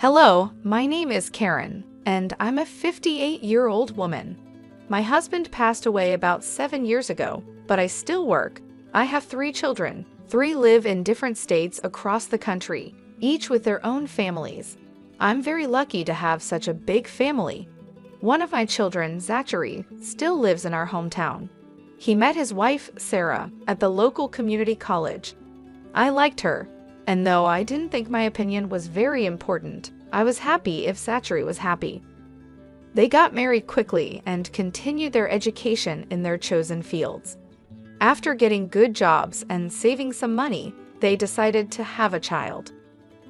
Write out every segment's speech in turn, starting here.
Hello, my name is Karen, and I'm a 58-year-old woman. My husband passed away about 7 years ago, but I still work. I have 3 children. 3 live in different states across the country, each with their own families. I'm very lucky to have such a big family. One of my children, Zachary, still lives in our hometown. He met his wife, Sarah, at the local community college. I liked her, and though I didn't think my opinion was very important, I was happy if Zachary was happy. They got married quickly and continued their education in their chosen fields. After getting good jobs and saving some money, they decided to have a child.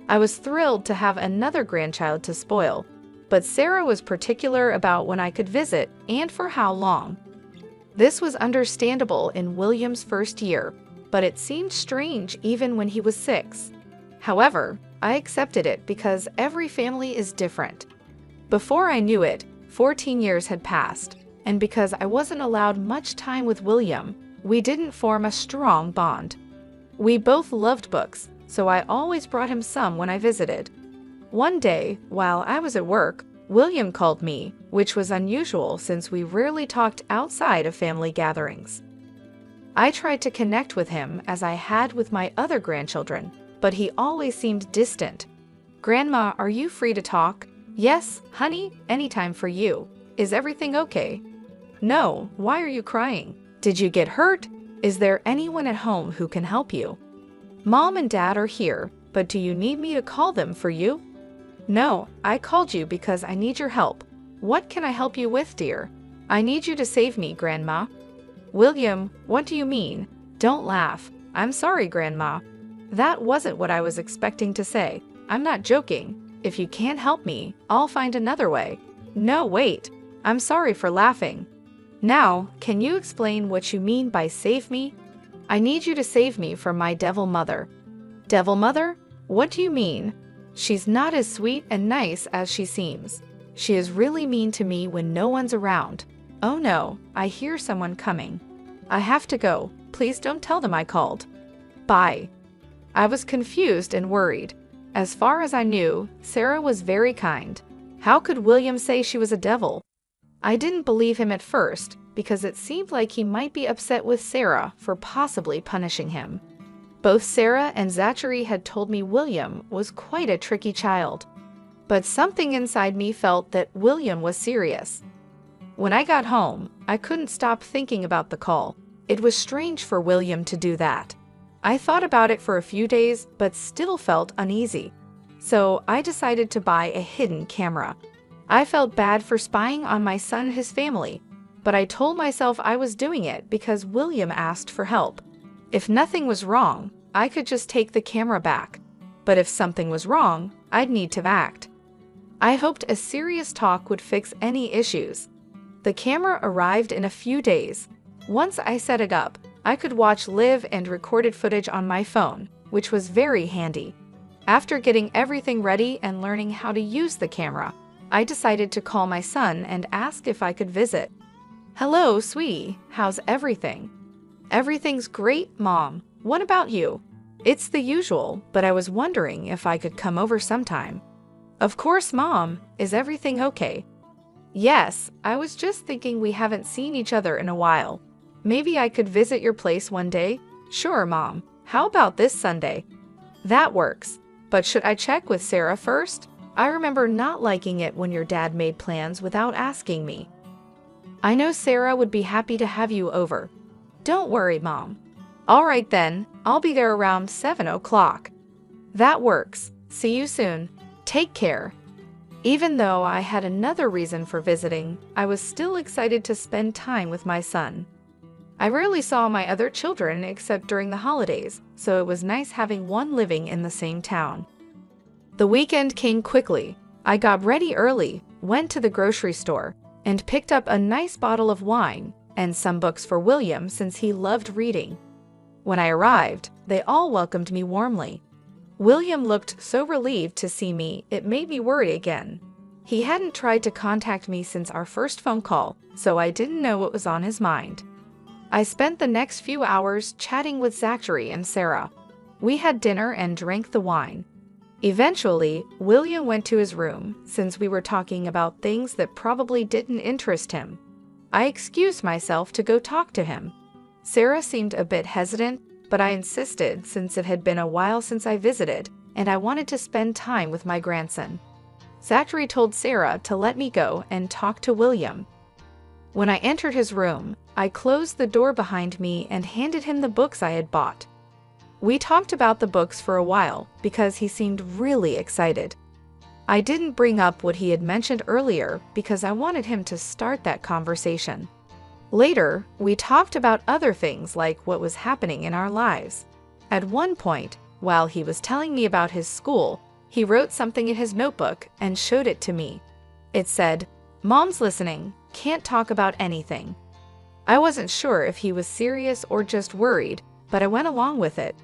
I was thrilled to have another grandchild to spoil, but Sarah was particular about when I could visit and for how long. This was understandable in William's first year, but it seemed strange even when he was 6. However, I accepted it because every family is different. Before I knew it, 14 years had passed, and because I wasn't allowed much time with William, we didn't form a strong bond. We both loved books, so I always brought him some when I visited. One day, while I was at work, William called me, which was unusual since we rarely talked outside of family gatherings. I tried to connect with him as I had with my other grandchildren, but he always seemed distant. "Grandma, are you free to talk?" "Yes, honey, anytime for you." "Is everything okay?" "No, why are you crying? Did you get hurt? Is there anyone at home who can help you?" "Mom and Dad are here, but do you need me to call them for you?" "No, I called you because I need your help." "What can I help you with, dear?" "I need you to save me, Grandma." "William, what do you mean?" "Don't laugh. I'm sorry, Grandma." That wasn't what I was expecting to say. "I'm not joking. If you can't help me, I'll find another way." "No, wait. I'm sorry for laughing." "Now, can you explain what you mean by save me?" "I need you to save me from my devil mother." "Devil mother? What do you mean?" "She's not as sweet and nice as she seems. She is really mean to me when no one's around." "Oh no, I hear someone coming. I have to go. Please don't tell them I called." "Bye." I was confused and worried. As far as I knew, Sarah was very kind. How could William say she was a devil? I didn't believe him at first because it seemed like he might be upset with Sarah for possibly punishing him. Both Sarah and Zachary had told me William was quite a tricky child. But something inside me felt that William was serious. When I got home, I couldn't stop thinking about the call. It was strange for William to do that. I thought about it for a few days, but still felt uneasy. So I decided to buy a hidden camera. I felt bad for spying on my son and his family, but I told myself I was doing it because William asked for help. If nothing was wrong, I could just take the camera back. But if something was wrong, I'd need to act. I hoped a serious talk would fix any issues. The camera arrived in a few days. Once I set it up, I could watch live and recorded footage on my phone, which was very handy. After getting everything ready and learning how to use the camera, I decided to call my son and ask if I could visit. "Hello, sweetie. How's everything?" "Everything's great, Mom. What about you?" "It's the usual, but I was wondering if I could come over sometime." "Of course, Mom. Is everything okay?" "Yes, I was just thinking we haven't seen each other in a while. Maybe I could visit your place one day?" "Sure, Mom. How about this Sunday?" "That works. But should I check with Sarah first? I remember not liking it when your dad made plans without asking me." "I know Sarah would be happy to have you over." "Don't worry, Mom." "All right then, I'll be there around 7 o'clock." "That works. See you soon. Take care." Even though I had another reason for visiting, I was still excited to spend time with my son. I rarely saw my other children except during the holidays, so it was nice having one living in the same town. The weekend came quickly. I got ready early, went to the grocery store, and picked up a nice bottle of wine and some books for William since he loved reading. When I arrived, they all welcomed me warmly. William looked so relieved to see me, it made me worry again. He hadn't tried to contact me since our first phone call, so I didn't know what was on his mind. I spent the next few hours chatting with Zachary and Sarah. We had dinner and drank the wine. Eventually, William went to his room since we were talking about things that probably didn't interest him. I excused myself to go talk to him. Sarah seemed a bit hesitant, but I insisted since it had been a while since I visited and I wanted to spend time with my grandson. Zachary told Sarah to let me go and talk to William. When I entered his room, I closed the door behind me and handed him the books I had bought. We talked about the books for a while because he seemed really excited. I didn't bring up what he had mentioned earlier because I wanted him to start that conversation. Later, we talked about other things like what was happening in our lives. At one point, while he was telling me about his school, he wrote something in his notebook and showed it to me. It said, "Mom's listening, can't talk about anything." I wasn't sure if he was serious or just worried, but I went along with it.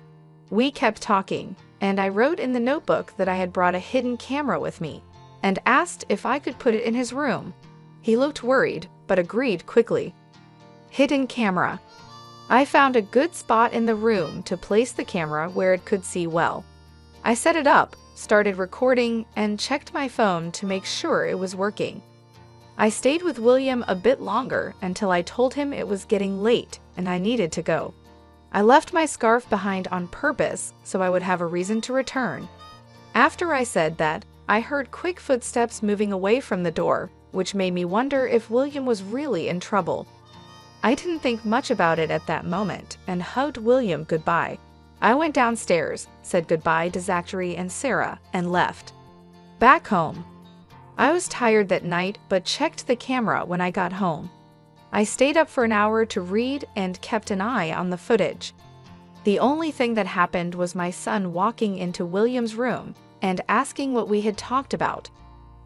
We kept talking, and I wrote in the notebook that I had brought a hidden camera with me and asked if I could put it in his room. He looked worried, but agreed quickly. Hidden camera. I found a good spot in the room to place the camera where it could see well. I set it up, started recording, and checked my phone to make sure it was working. I stayed with William a bit longer until I told him it was getting late and I needed to go. I left my scarf behind on purpose so I would have a reason to return. After I said that, I heard quick footsteps moving away from the door, which made me wonder if William was really in trouble. I didn't think much about it at that moment and hugged William goodbye. I went downstairs, said goodbye to Zachary and Sarah, and left. Back home. I was tired that night but checked the camera when I got home. I stayed up for an hour to read and kept an eye on the footage. The only thing that happened was my son walking into William's room and asking what we had talked about.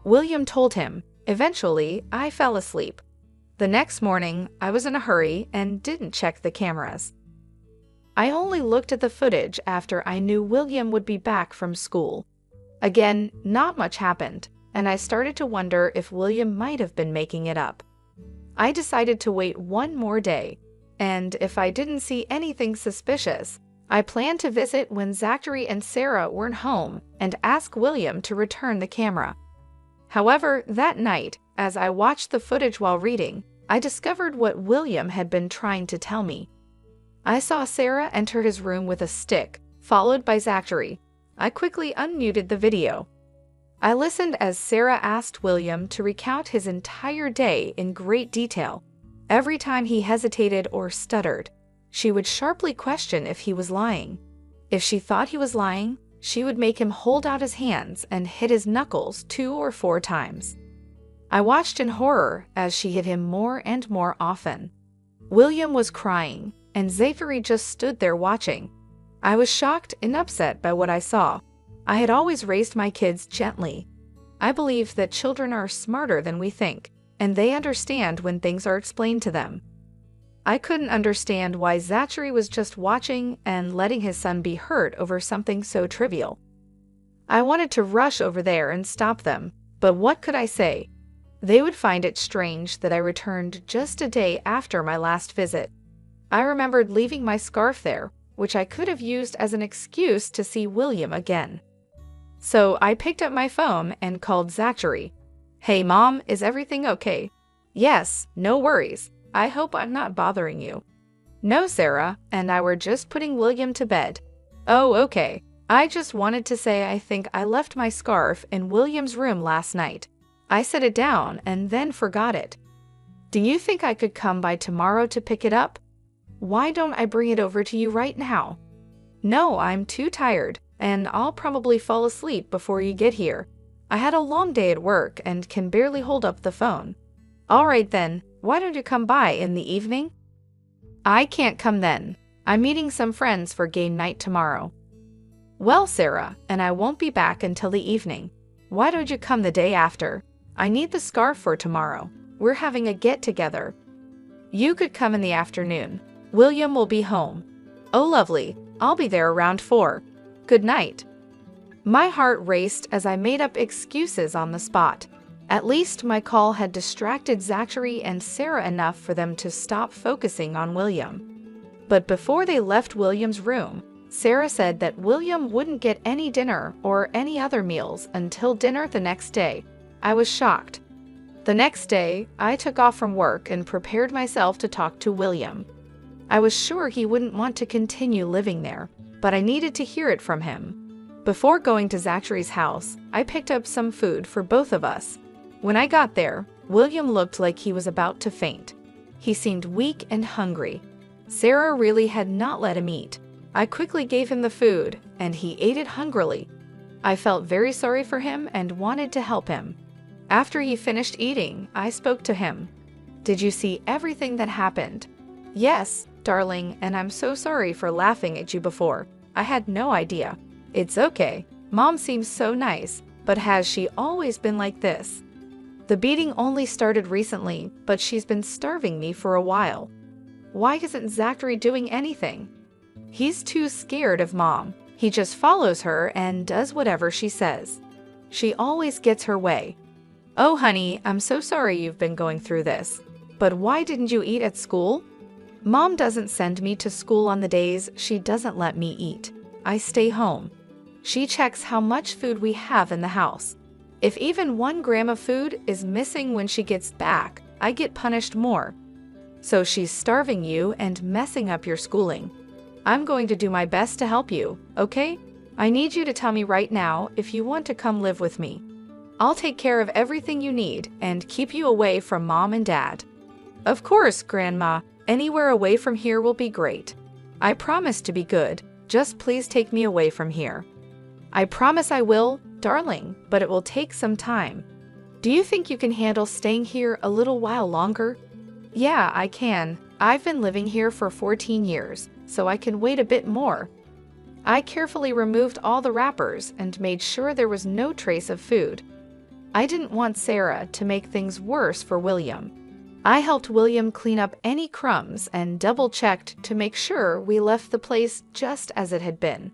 William told him. Eventually, I fell asleep. The next morning, I was in a hurry and didn't check the cameras. I only looked at the footage after I knew William would be back from school. Again, not much happened, and I started to wonder if William might have been making it up. I decided to wait one more day, and if I didn't see anything suspicious, I planned to visit when Zachary and Sarah weren't home and ask William to return the camera. However, that night, as I watched the footage while reading, I discovered what William had been trying to tell me. I saw Sarah enter his room with a stick, followed by Zachary. I quickly unmuted the video. I listened as Sarah asked William to recount his entire day in great detail. Every time he hesitated or stuttered, she would sharply question if he was lying. If she thought he was lying, she would make him hold out his hands and hit his knuckles 2 or 4 times. I watched in horror as she hit him more and more often. William was crying, and Zachary just stood there watching. I was shocked and upset by what I saw. I had always raised my kids gently. I believe that children are smarter than we think, and they understand when things are explained to them. I couldn't understand why Zachary was just watching and letting his son be hurt over something so trivial. I wanted to rush over there and stop them, but what could I say? They would find it strange that I returned just a day after my last visit. I remembered leaving my scarf there, which I could have used as an excuse to see William again. So I picked up my phone and called Zachary. "Hey Mom, is everything okay?" "Yes, no worries. I hope I'm not bothering you." "No, Sarah and I were just putting William to bed." "Oh, okay. I just wanted to say I think I left my scarf in William's room last night. I set it down and then forgot it. Do you think I could come by tomorrow to pick it up? Why don't I bring it over to you right now?" "No, I'm too tired, and I'll probably fall asleep before you get here. I had a long day at work and can barely hold up the phone." "All right then, why don't you come by in the evening?" "I can't come then. I'm meeting some friends for game night tomorrow." "Well, Sarah, and I won't be back until the evening. Why don't you come the day after? I need the scarf for tomorrow. We're having a get-together." "You could come in the afternoon. William will be home." "Oh, lovely. I'll be there around 4. Good night." My heart raced as I made up excuses on the spot. At least my call had distracted Zachary and Sarah enough for them to stop focusing on William. But before they left William's room, Sarah said that William wouldn't get any dinner or any other meals until dinner the next day. I was shocked. The next day, I took off from work and prepared myself to talk to William. I was sure he wouldn't want to continue living there, but I needed to hear it from him. Before going to Zachary's house, I picked up some food for both of us. When I got there, William looked like he was about to faint. He seemed weak and hungry. Sarah really had not let him eat. I quickly gave him the food, and he ate it hungrily. I felt very sorry for him and wanted to help him. After he finished eating, I spoke to him. "Did you see everything that happened?" "Yes, darling, and I'm so sorry for laughing at you before. I had no idea." "It's okay. Mom seems so nice, but has she always been like this?" "The beating only started recently, but she's been starving me for a while." "Why isn't Zachary doing anything?" "He's too scared of Mom. He just follows her and does whatever she says. She always gets her way." "Oh, honey, I'm so sorry you've been going through this. But why didn't you eat at school?" "Mom doesn't send me to school on the days she doesn't let me eat. I stay home. She checks how much food we have in the house. If even 1 gram of food is missing when she gets back, I get punished more. So she's starving you and messing up your schooling. I'm going to do my best to help you, okay? I need you to tell me right now if you want to come live with me. I'll take care of everything you need and keep you away from Mom and Dad." "Of course, Grandma. Anywhere away from here will be great. I promise to be good. Just please take me away from here." "I promise I will, darling, but it will take some time. Do you think you can handle staying here a little while longer?" "Yeah, I can. I've been living here for 14 years, so I can wait a bit more." I carefully removed all the wrappers and made sure there was no trace of food. I didn't want Sarah to make things worse for William. I helped William clean up any crumbs and double-checked to make sure we left the place just as it had been.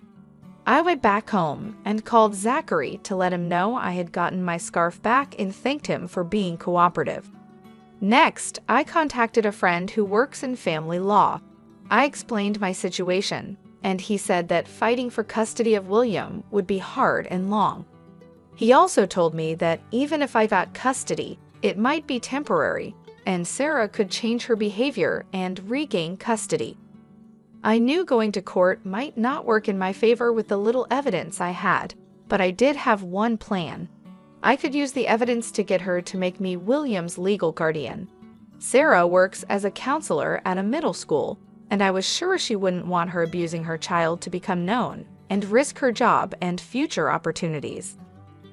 I went back home and called Zachary to let him know I had gotten my scarf back and thanked him for being cooperative. Next, I contacted a friend who works in family law. I explained my situation, and he said that fighting for custody of William would be hard and long. He also told me that even if I got custody, it might be temporary, and Sarah could change her behavior and regain custody. I knew going to court might not work in my favor with the little evidence I had, but I did have one plan. I could use the evidence to get her to make me William's legal guardian. Sarah works as a counselor at a middle school, and I was sure she wouldn't want her abusing her child to become known and risk her job and future opportunities.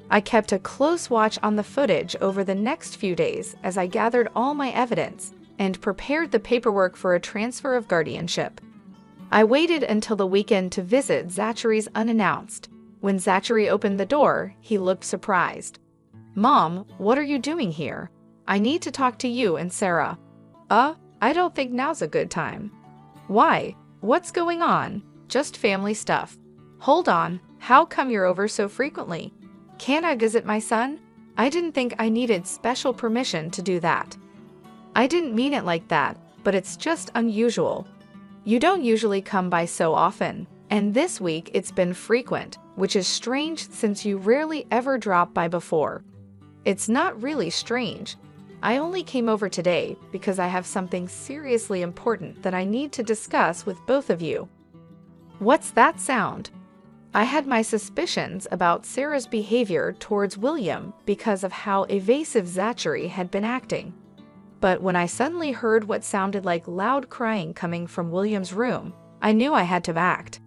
I kept a close watch on the footage over the next few days as I gathered all my evidence and prepared the paperwork for a transfer of guardianship. I waited until the weekend to visit Zachary's unannounced. When Zachary opened the door, he looked surprised. "Mom, what are you doing here? I need to talk to you and Sarah." I don't think now's a good time." "Why? What's going on?" "Just family stuff." "Hold on, how come you're over so frequently? Can I visit my son?" I didn't think I needed special permission to do that. "I didn't mean it like that, but it's just unusual. You don't usually come by so often, and this week it's been frequent, which is strange since you rarely ever drop by before." "It's not really strange. I only came over today because I have something seriously important that I need to discuss with both of you." "What's that sound?" I had my suspicions about Sarah's behavior towards William because of how evasive Zachary had been acting. But when I suddenly heard what sounded like loud crying coming from William's room, I knew I had to act.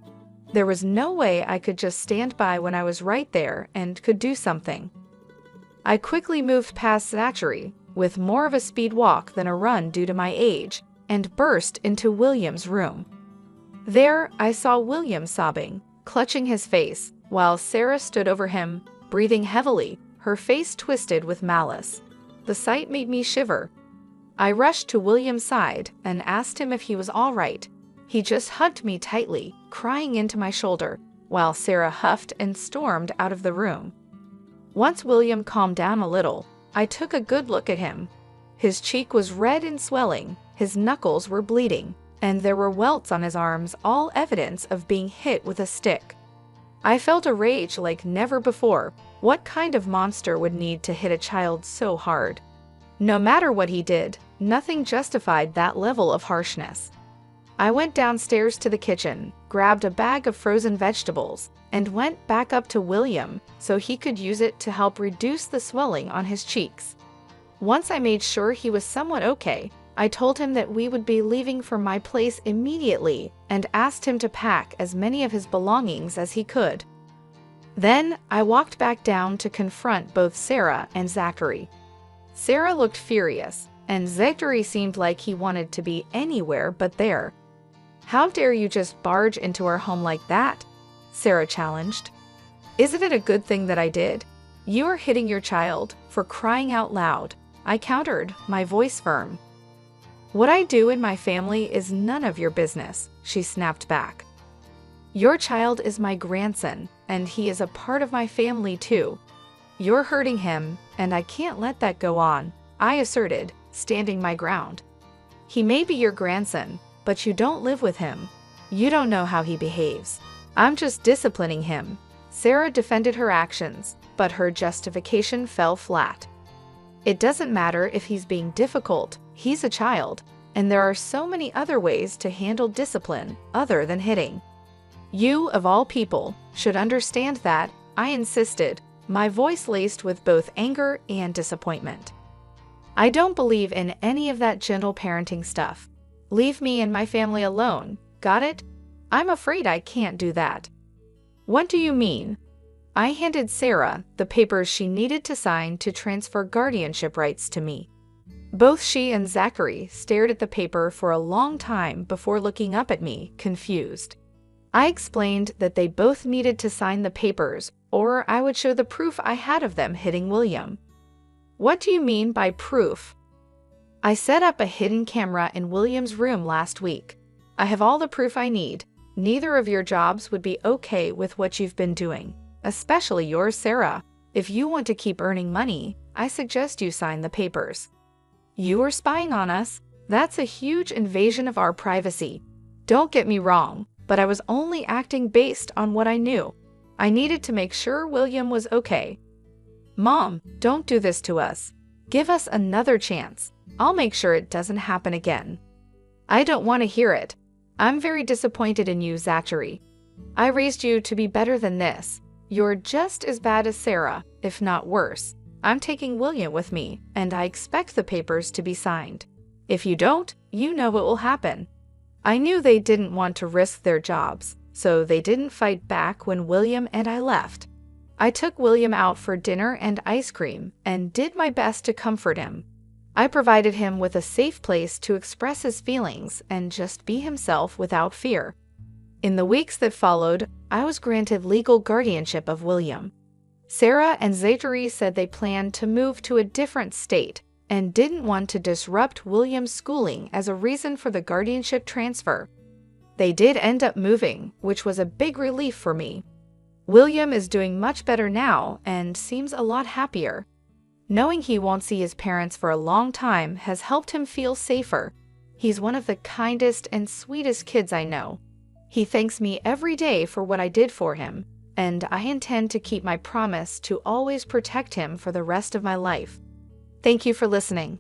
There was no way I could just stand by when I was right there and could do something. I quickly moved past Zachary, with more of a speed walk than a run due to my age, and burst into William's room. There, I saw William sobbing, clutching his face, while Sarah stood over him, breathing heavily, her face twisted with malice. The sight made me shiver. I rushed to William's side and asked him if he was all right. He just hugged me tightly, crying into my shoulder, while Sarah huffed and stormed out of the room. Once William calmed down a little, I took a good look at him. His cheek was red and swelling, his knuckles were bleeding, and there were welts on his arms, all evidence of being hit with a stick. I felt a rage like never before. What kind of monster would need to hit a child so hard? No matter what he did, nothing justified that level of harshness. I went downstairs to the kitchen, grabbed a bag of frozen vegetables, and went back up to William so he could use it to help reduce the swelling on his cheeks. Once I made sure he was somewhat okay, I told him that we would be leaving for my place immediately and asked him to pack as many of his belongings as he could. Then I walked back down to confront both Sarah and Zachary. Sarah looked furious, and Zachary seemed like he wanted to be anywhere but there. "How dare you just barge into our home like that?" Sarah challenged. "Isn't it a good thing that I did? You are hitting your child, for crying out loud," I countered, my voice firm. "What I do in my family is none of your business," she snapped back. "Your child is my grandson, and he is a part of my family too. You're hurting him, and I can't let that go on," I asserted, standing my ground. "He may be your grandson, but you don't live with him. You don't know how he behaves. I'm just disciplining him." Sarah defended her actions, but her justification fell flat. "It doesn't matter if he's being difficult, he's a child, and there are so many other ways to handle discipline other than hitting. You, of all people, should understand that," I insisted, my voice laced with both anger and disappointment. "I don't believe in any of that gentle parenting stuff. Leave me and my family alone, got it? I'm afraid I can't do that." "What do you mean?" I handed Sarah the papers she needed to sign to transfer guardianship rights to me. Both she and Zachary stared at the paper for a long time before looking up at me, confused. I explained that they both needed to sign the papers, or I would show the proof I had of them hitting William. "What do you mean by proof?" "I set up a hidden camera in William's room last week. I have all the proof I need. Neither of your jobs would be okay with what you've been doing, especially yours, Sarah. If you want to keep earning money, I suggest you sign the papers." "You are spying on us. That's a huge invasion of our privacy. Don't get me wrong, but I was only acting based on what I knew. I needed to make sure William was okay." "Mom, don't do this to us. Give us another chance. I'll make sure it doesn't happen again." "I don't want to hear it. I'm very disappointed in you, Zachary. I raised you to be better than this. You're just as bad as Sarah, if not worse. I'm taking William with me, and I expect the papers to be signed. If you don't, you know what will happen." I knew they didn't want to risk their jobs, so they didn't fight back when William and I left. I took William out for dinner and ice cream and did my best to comfort him. I provided him with a safe place to express his feelings and just be himself without fear. In the weeks that followed, I was granted legal guardianship of William. Sarah and Zachary said they planned to move to a different state and didn't want to disrupt William's schooling as a reason for the guardianship transfer. They did end up moving, which was a big relief for me. William is doing much better now and seems a lot happier. Knowing he won't see his parents for a long time has helped him feel safer. He's one of the kindest and sweetest kids I know. He thanks me every day for what I did for him, and I intend to keep my promise to always protect him for the rest of my life. Thank you for listening.